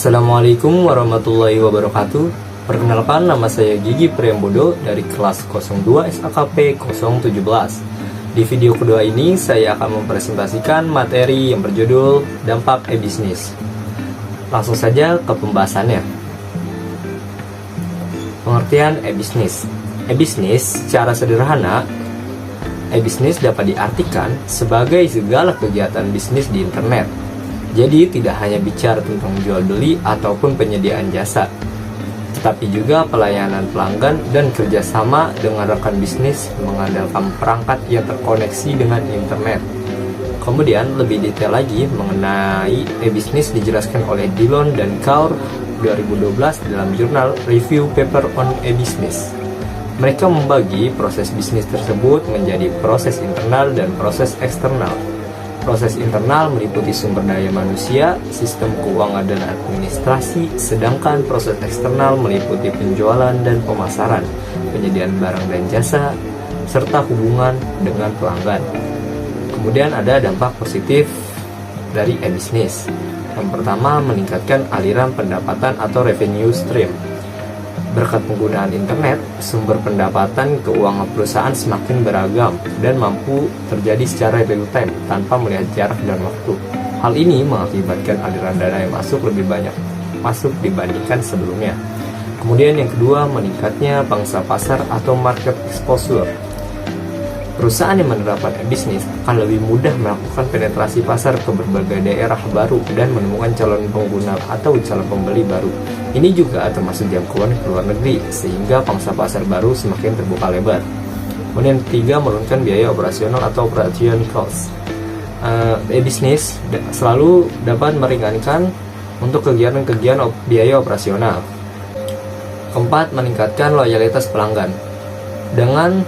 Assalamualaikum warahmatullahi wabarakatuh. Perkenalkan, nama saya Gigi Priambodo dari kelas 02 SAKP 017. Di video kedua ini saya akan mempresentasikan materi yang berjudul dampak e-bisnis. Langsung saja ke pembahasannya. Pengertian e-bisnis. E-bisnis secara sederhana, e-bisnis dapat diartikan sebagai segala kegiatan bisnis di internet. Jadi tidak hanya bicara tentang jual beli ataupun penyediaan jasa, tetapi juga pelayanan pelanggan dan kerjasama dengan rekan bisnis mengandalkan perangkat yang terkoneksi dengan internet. Kemudian lebih detail lagi mengenai e-bisnis dijelaskan oleh Dillon dan Kaur 2012 dalam jurnal Review Paper on E-Business. Mereka membagi proses bisnis tersebut menjadi proses internal dan proses eksternal. Proses internal meliputi sumber daya manusia, sistem keuangan dan administrasi, sedangkan proses eksternal meliputi penjualan dan pemasaran, penyediaan barang dan jasa, serta hubungan dengan pelanggan. Kemudian ada dampak positif dari e-bisnis. Yang pertama, meningkatkan aliran pendapatan atau revenue stream. Berkat penggunaan internet, sumber pendapatan keuangan perusahaan semakin beragam dan mampu terjadi secara real time tanpa melihat jarak dan waktu. Hal ini mengakibatkan aliran dana yang lebih banyak masuk dibandingkan sebelumnya. Kemudian yang kedua, meningkatnya pangsa pasar atau market exposure. Perusahaan yang menerapkan e-bisnis akan lebih mudah melakukan penetrasi pasar ke berbagai daerah baru dan menemukan calon pengguna atau calon pembeli baru. Ini juga termasuk jangkauan ke luar negeri, sehingga pangsa pasar baru semakin terbuka lebar. Kemudian ketiga, menurunkan biaya operasional atau operation cost. E-bisnis selalu dapat meringankan untuk kegiatan-kegiatan biaya operasional. Keempat, meningkatkan loyalitas pelanggan. Dengan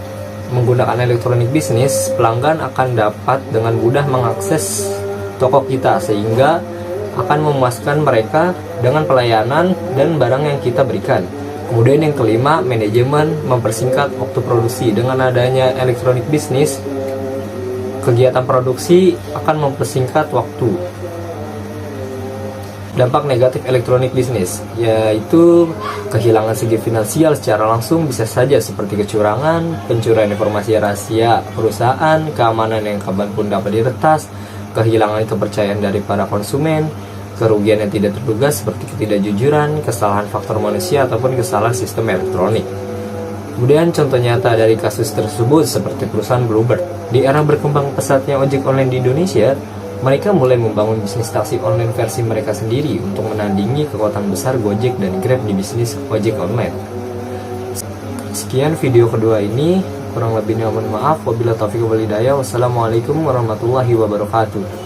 menggunakan elektronik bisnis, pelanggan akan dapat dengan mudah mengakses toko kita sehingga akan memuaskan mereka dengan pelayanan dan barang yang kita berikan. Kemudian yang kelima, manajemen mempersingkat waktu produksi. Dengan adanya elektronik bisnis, kegiatan produksi akan mempersingkat waktu. Dampak negatif elektronik bisnis yaitu kehilangan segi finansial secara langsung, bisa saja seperti kecurangan, pencurian informasi rahasia perusahaan, keamanan yang kapanpun dapat diretas, kehilangan kepercayaan dari para konsumen, kerugian yang tidak terduga seperti ketidakjujuran, kesalahan faktor manusia ataupun kesalahan sistem elektronik. Kemudian contoh nyata dari kasus tersebut seperti perusahaan Bluebird. Di era berkembang pesatnya ojek online di Indonesia, mereka mulai membangun bisnis taksi online versi mereka sendiri untuk menandingi kekuatan besar Gojek dan Grab di bisnis ojek online. Sekian video kedua ini, kurang lebihnya mohon maaf. Wabillahi taufiq wal hidayah. Wassalamualaikum warahmatullahi wabarakatuh.